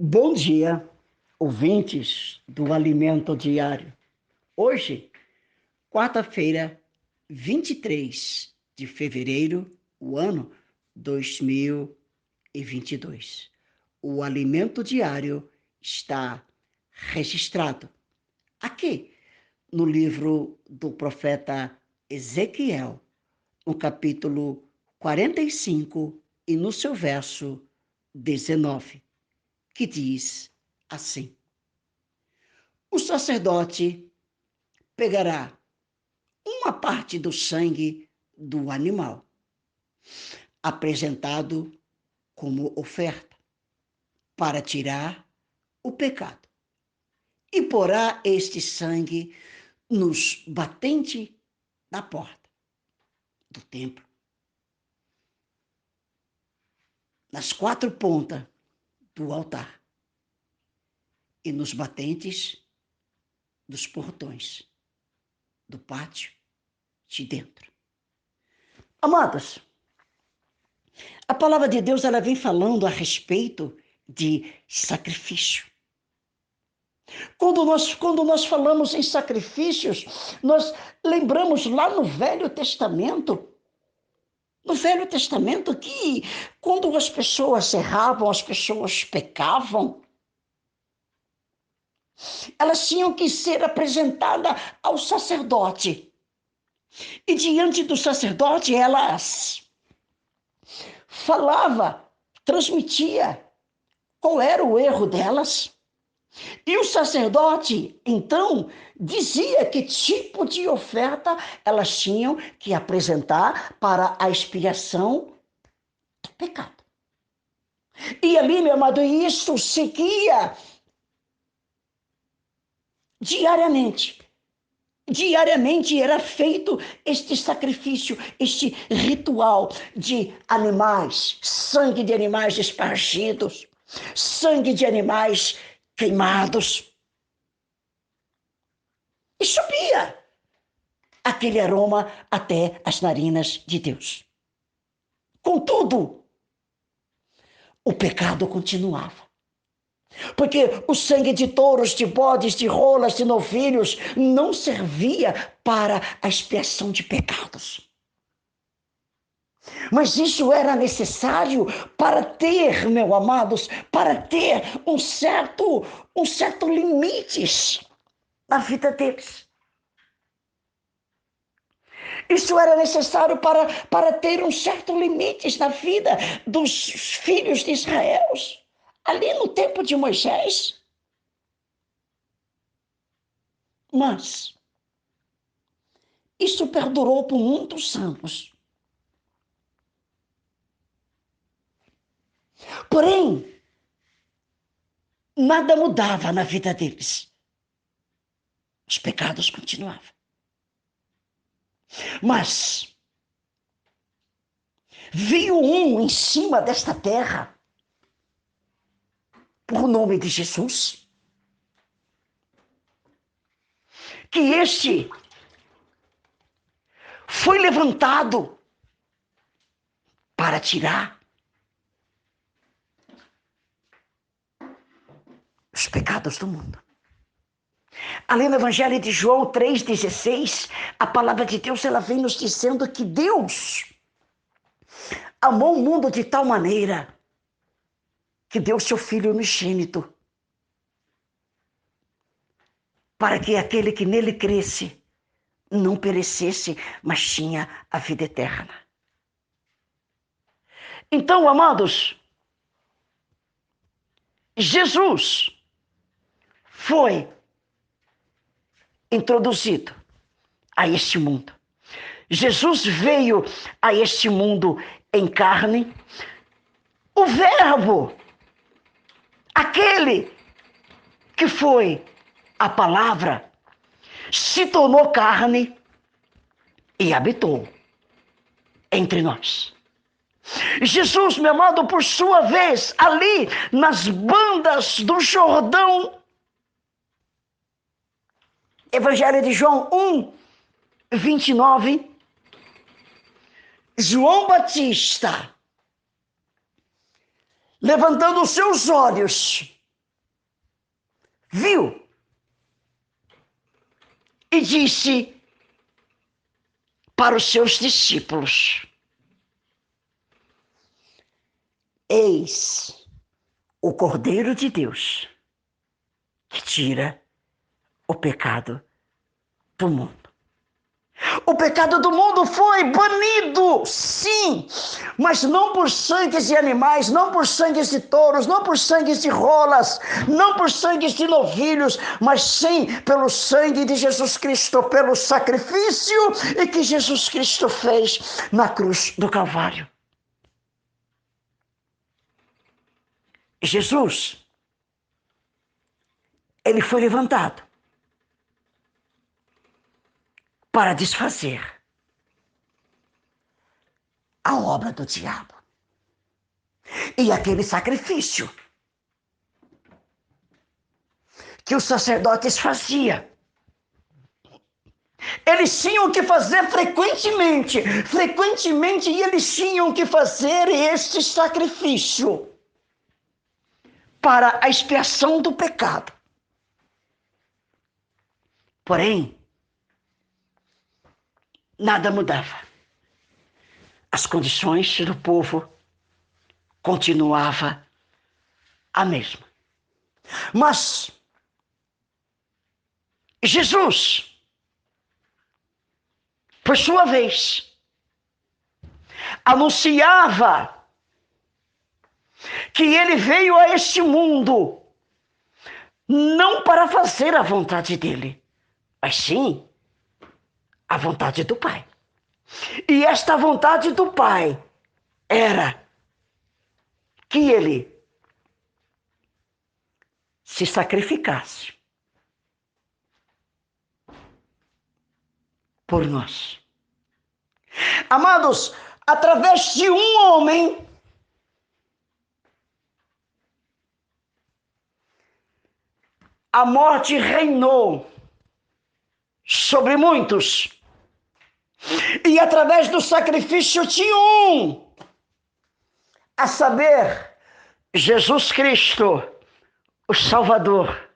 Bom dia, ouvintes do Alimento Diário. Hoje, quarta-feira, 23 de fevereiro, o ano 2022. O Alimento Diário está registrado aqui no livro do profeta Ezequiel, no capítulo 45 e no seu verso 19. Que diz assim: o sacerdote pegará uma parte do sangue do animal, apresentado como oferta, para tirar o pecado, e porá este sangue nos batentes da porta do templo, nas quatro pontas do altar e nos batentes dos portões do pátio de dentro. Amados, a palavra de Deus ela vem falando a respeito de sacrifício. Quando nós falamos em sacrifícios, nós lembramos lá no Velho Testamento, que quando as pessoas erravam, as pessoas pecavam, elas tinham que ser apresentadas ao sacerdote. E diante do sacerdote, elas falava, transmitia qual era o erro delas. E o sacerdote, então, dizia que tipo de oferta elas tinham que apresentar para a expiação do pecado. E ali, meu amado, isso seguia diariamente. Diariamente era feito este sacrifício, este ritual de animais, sangue de animais espargidos, sangue de animais queimados. E subia aquele aroma até as narinas de Deus. Contudo, o pecado continuava. Porque o sangue de touros, de bodes, de rolas, de novilhos não servia para a expiação de pecados. Mas isso era necessário para ter, meus amados, para ter um certo limite na vida deles. Isso era necessário para ter um certo limite na vida dos filhos de Israel. Ali no tempo de Moisés. Mas isso perdurou por muitos anos. Porém, nada mudava na vida deles. Os pecados continuavam. Mas veio um em cima desta terra, por nome de Jesus, que este foi levantado para tirar os pecados do mundo. Ali no Evangelho de João 3,16, a palavra de Deus ela vem nos dizendo que Deus amou o mundo de tal maneira que deu seu Filho unigênito para que aquele que nele cresce não perecesse, mas tinha a vida eterna. Então, amados, Jesus foi introduzido a este mundo. Jesus veio a este mundo em carne. O Verbo, aquele que foi a palavra, se tornou carne e habitou entre nós. Jesus, meu amado, por sua vez, ali nas bandas do Jordão, Evangelho de João 1:29, João Batista, levantando os seus olhos, viu e disse para os seus discípulos: eis o Cordeiro de Deus que tira o pecado do mundo. O pecado do mundo foi banido, sim, mas não por sangues de animais, não por sangues de touros, não por sangues de rolas, não por sangues de novilhos, mas sim pelo sangue de Jesus Cristo, pelo sacrifício e que Jesus Cristo fez na cruz do Calvário. Jesus, ele foi levantado para desfazer a obra do diabo. E aquele sacrifício que os sacerdotes faziam, eles tinham que fazer frequentemente, e eles tinham que fazer este sacrifício para a expiação do pecado. Porém, nada mudava. As condições do povo continuava a mesma. Mas Jesus, por sua vez, anunciava que ele veio a este mundo não para fazer a vontade dele, mas sim a vontade do Pai. E esta vontade do Pai era que ele se sacrificasse por nós. Amados, através de um homem, a morte reinou sobre muitos. E através do sacrifício de um, a saber, Jesus Cristo, o Salvador,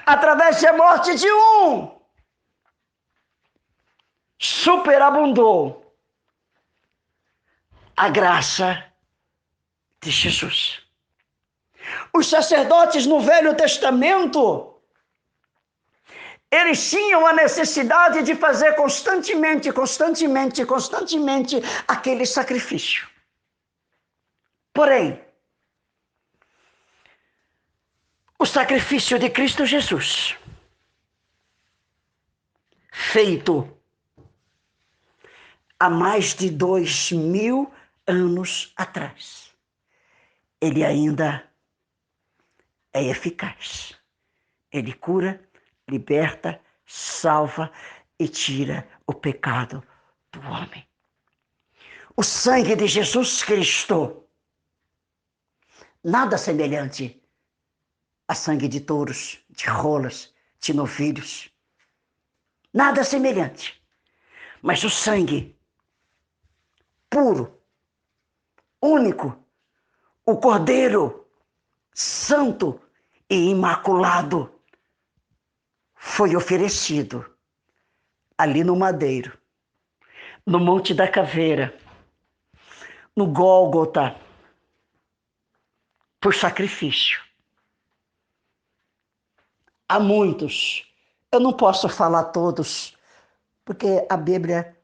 através da morte de um, superabundou a graça de Jesus. Os sacerdotes no Velho Testamento, eles tinham a necessidade de fazer constantemente aquele sacrifício. Porém, o sacrifício de Cristo Jesus, feito há mais de 2000 anos atrás, ele ainda é eficaz. Ele cura, liberta, salva e tira o pecado do homem. O sangue de Jesus Cristo, nada semelhante a sangue de touros, de rolas, de novilhos. Nada semelhante. Mas o sangue puro, único, o Cordeiro santo e imaculado, foi oferecido ali no madeiro, no Monte da Caveira, no Gólgota, por sacrifício. Há muitos, eu não posso falar todos, porque a Bíblia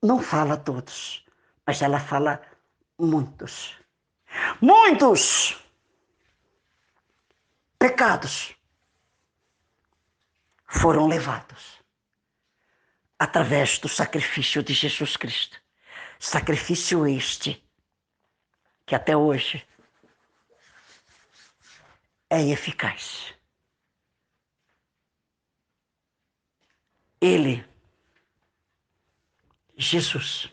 não fala todos, mas ela fala muitos. Muitos pecados foram levados através do sacrifício de Jesus Cristo. Sacrifício este que até hoje é eficaz. Ele, Jesus,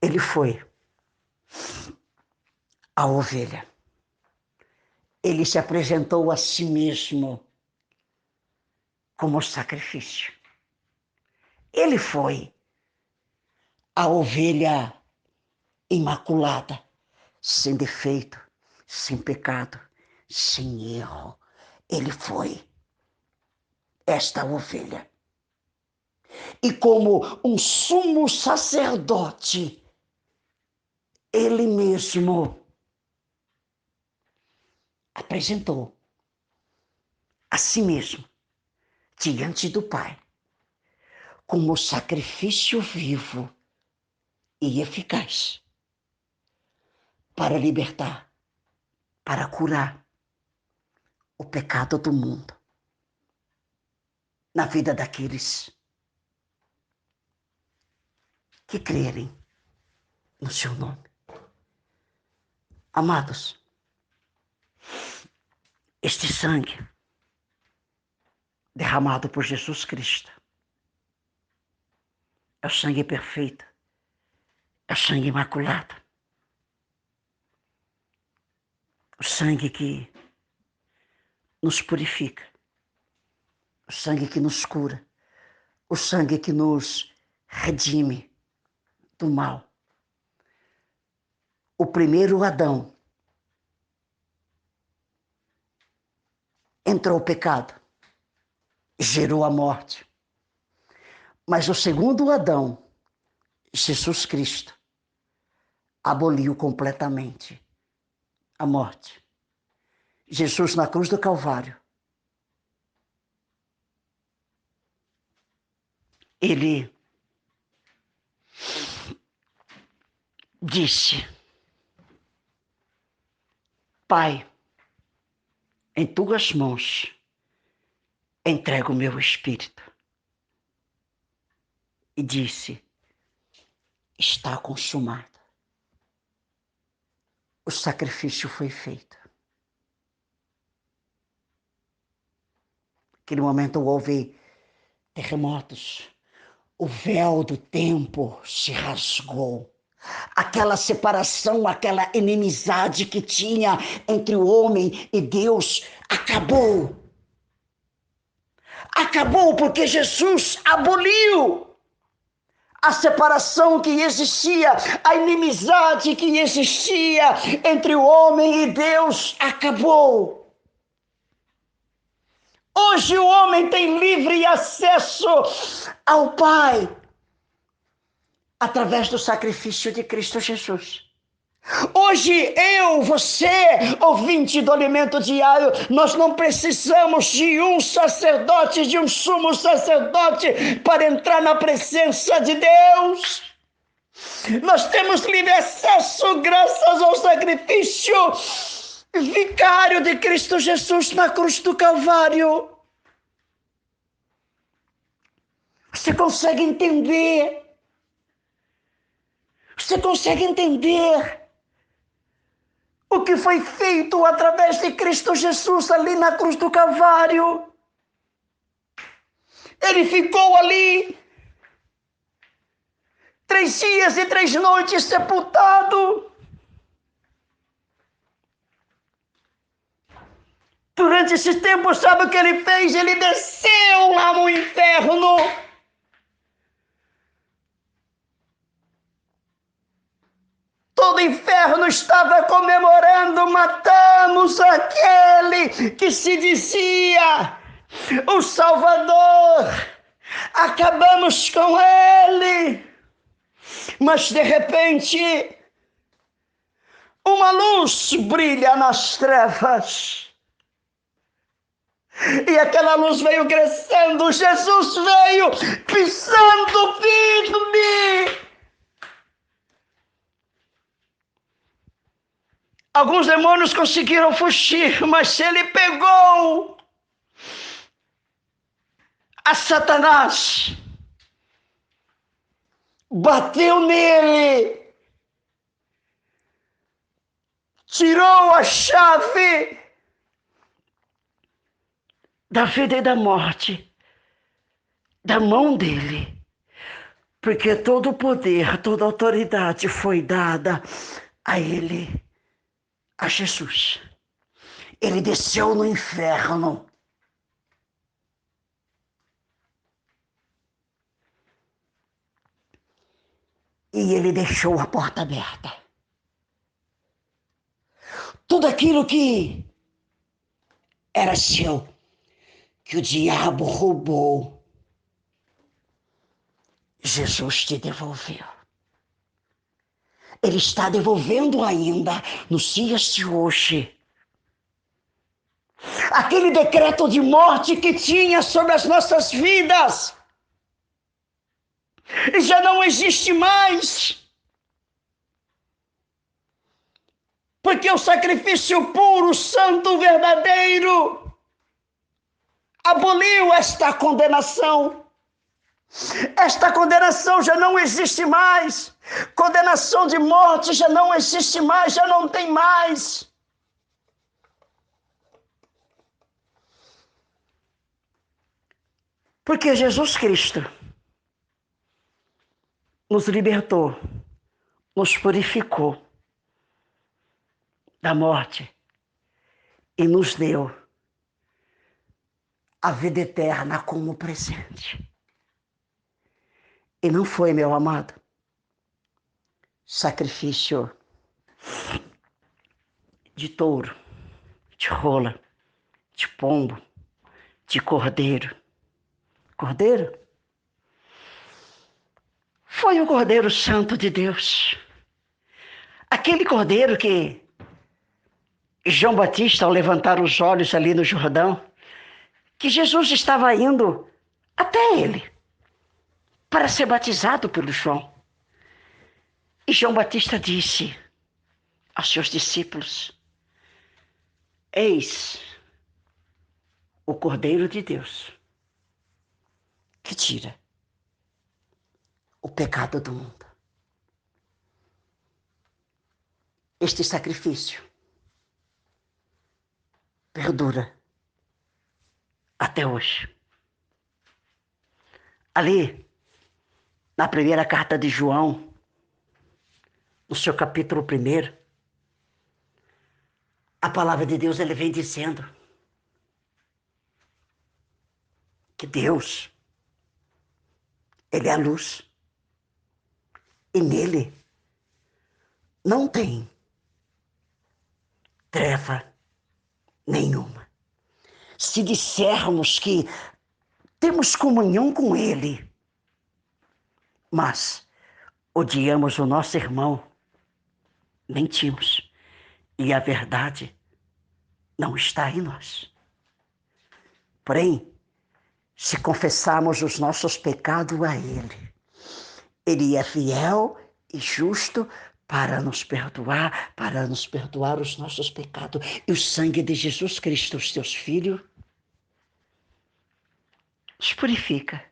ele foi a ovelha. Ele se apresentou a si mesmo como sacrifício. Ele foi a ovelha imaculada, sem defeito, sem pecado, sem erro. Ele foi esta ovelha. E como um sumo sacerdote, ele mesmo apresentou a si mesmo diante do Pai como sacrifício vivo e eficaz para libertar, para curar o pecado do mundo na vida daqueles que crerem no seu nome. Amados, este sangue derramado por Jesus Cristo é o sangue perfeito, é o sangue imaculado, o sangue que nos purifica, o sangue que nos cura, o sangue que nos redime do mal. O primeiro Adão entrou o pecado, gerou a morte. Mas o segundo Adão, Jesus Cristo, aboliu completamente a morte. Jesus na cruz do Calvário, ele disse: Pai, em tuas mãos entrego o meu espírito. E disse: está consumado. O sacrifício foi feito. Naquele momento houve terremotos. O véu do tempo se rasgou. Aquela separação, aquela inimizade que tinha entre o homem e Deus acabou. Acabou porque Jesus aboliu a separação que existia, a inimizade que existia entre o homem e Deus acabou. Hoje o homem tem livre acesso ao Pai através do sacrifício de Cristo Jesus. Hoje eu, você, ouvinte do Alimento Diário, nós não precisamos de um sacerdote, de um sumo sacerdote para entrar na presença de Deus. Nós temos livre acesso graças ao sacrifício vicário de Cristo Jesus na cruz do Calvário. Você consegue entender? Você consegue entender o que foi feito através de Cristo Jesus ali na cruz do Calvário? Ele ficou ali 3 dias e 3 noites sepultado. Durante esse tempo, sabe o que ele fez? Ele desceu lá no inferno. Todo o inferno estava comemorando: matamos aquele que se dizia o Salvador. Acabamos com ele. Mas de repente, uma luz brilha nas trevas. E aquela luz veio crescendo. Jesus veio pisando firme. Alguns demônios conseguiram fugir, mas ele pegou a Satanás, bateu nele, tirou a chave da vida e da morte da mão dele, porque todo o poder, toda a autoridade foi dada a ele, a Jesus. Ele desceu no inferno. E ele deixou a porta aberta. Tudo aquilo que era seu, que o diabo roubou, Jesus te devolveu. Ele está devolvendo ainda nos dias de hoje. Aquele decreto de morte que tinha sobre as nossas vidas já não existe mais. Porque o sacrifício puro, santo, verdadeiro, aboliu esta condenação. Esta condenação já não existe mais. Condenação de morte já não existe mais, já não tem mais. Porque Jesus Cristo nos libertou, nos purificou da morte e nos deu a vida eterna como presente. E não foi, meu amado, sacrifício de touro, de rola, de pombo, de cordeiro. Cordeiro? Foi o Cordeiro Santo de Deus. Aquele cordeiro que João Batista, ao levantar os olhos ali no Jordão, que Jesus estava indo até ele para ser batizado pelo João. E João Batista disse aos seus discípulos: eis o Cordeiro de Deus que tira o pecado do mundo. Este sacrifício perdura até hoje. Ali, na primeira carta de João, no seu capítulo 1, a palavra de Deus ele vem dizendo que Deus, ele é a luz. E nele não tem treva nenhuma. Se dissermos que temos comunhão com ele, mas odiamos o nosso irmão, mentimos. E a verdade não está em nós. Porém, se confessarmos os nossos pecados a ele, ele é fiel e justo para nos perdoar os nossos pecados. E o sangue de Jesus Cristo, os teus filhos, nos purifica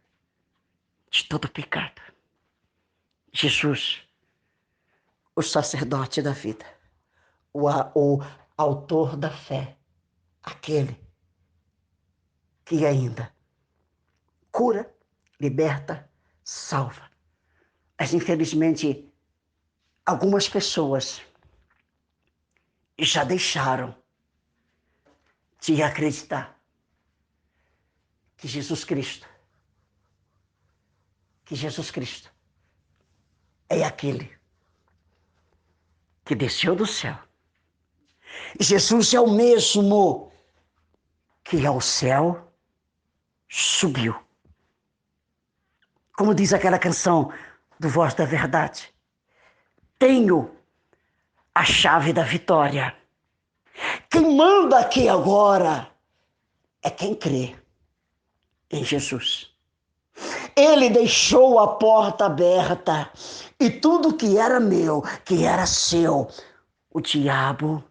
de todo pecado. Jesus, o sacerdote da vida, o autor da fé, aquele que ainda cura, liberta, salva. Mas, infelizmente, algumas pessoas já deixaram de acreditar que Jesus Cristo é aquele que desceu do céu. Jesus é o mesmo que ao céu subiu. Como diz aquela canção do Voz da Verdade: tenho a chave da vitória. Quem manda aqui agora é quem crê em Jesus. Ele deixou a porta aberta e tudo que era meu, que era seu, o diabo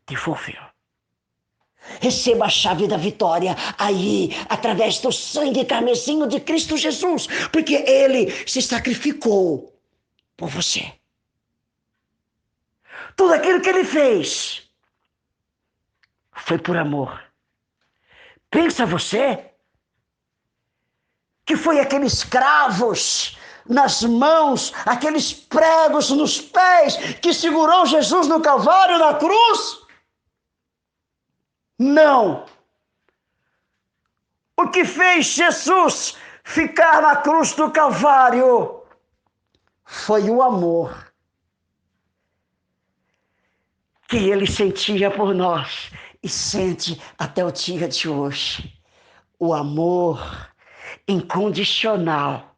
devolveu. Receba a chave da vitória aí, através do sangue carmesim de Cristo Jesus, porque ele se sacrificou por você. Tudo aquilo que ele fez foi por amor. Pensa você que foi aqueles cravos nas mãos, aqueles pregos nos pés que segurou Jesus no Calvário, na cruz? Não. O que fez Jesus ficar na cruz do Calvário foi o amor que ele sentia por nós e sente até o dia de hoje. O amor incondicional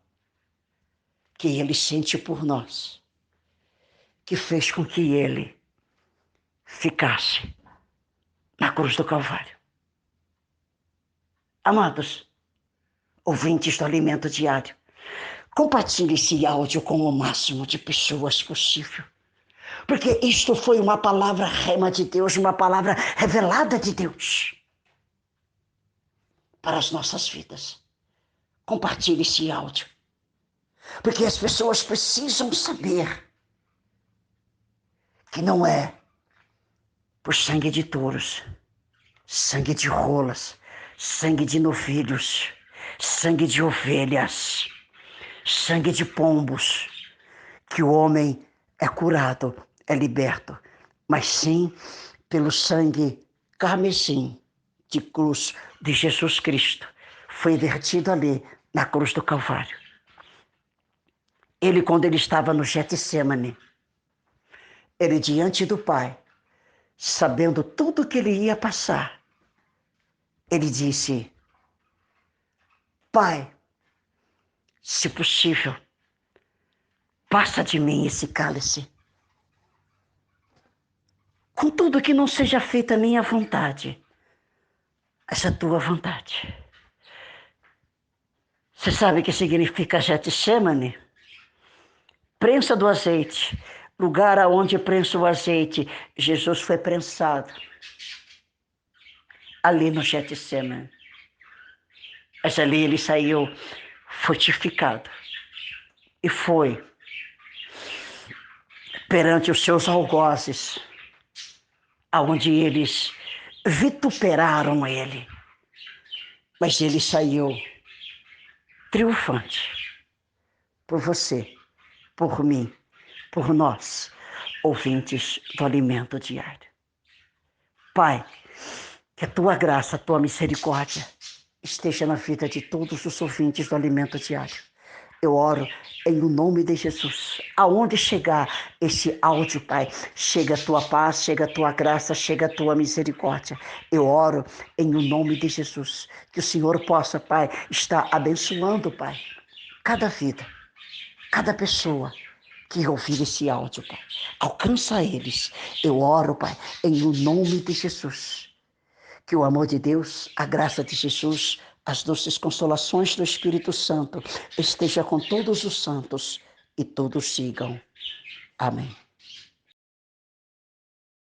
que ele sente por nós, que fez com que ele ficasse na cruz do Calvário. Amados, ouvintes do Alimento Diário, compartilhe esse áudio com o máximo de pessoas possível. Porque isto foi uma palavra rema de Deus, uma palavra revelada de Deus para as nossas vidas. Compartilhe esse áudio. Porque as pessoas precisam saber que não é por sangue de touros, sangue de rolas, sangue de novilhos, sangue de ovelhas, sangue de pombos, que o homem é curado, é liberto, mas sim pelo sangue carmesim de cruz de Jesus Cristo. Foi vertido ali na cruz do Calvário. Ele, quando ele estava no Getsêmani, ele diante do Pai, sabendo tudo que ele ia passar, ele disse: Pai, se possível, passa de mim esse cálice. Contudo, que não seja feita a minha vontade, mas a tua vontade. Você sabe o que significa Getsêmani? Prensa do azeite. Lugar aonde prensa o azeite. Jesus foi prensado ali no Getsêmani. Mas ali ele saiu fortificado. E foi perante os seus algozes, aonde eles vituperaram ele. Mas ele saiu triunfante por você, por mim, por nós, ouvintes do Alimento Diário. Pai, que a tua graça, a tua misericórdia esteja na vida de todos os ouvintes do Alimento Diário. Eu oro em o nome de Jesus. Aonde chegar esse áudio, Pai, chega a tua paz, chega a tua graça, chega a tua misericórdia. Eu oro em o nome de Jesus. Que o Senhor possa, Pai, estar abençoando, Pai, cada vida, cada pessoa que ouvir esse áudio, Pai. Alcança eles. Eu oro, Pai, em o nome de Jesus. Que o amor de Deus, a graça de Jesus, as doces consolações do Espírito Santo esteja com todos os santos e todos sigam. Amém.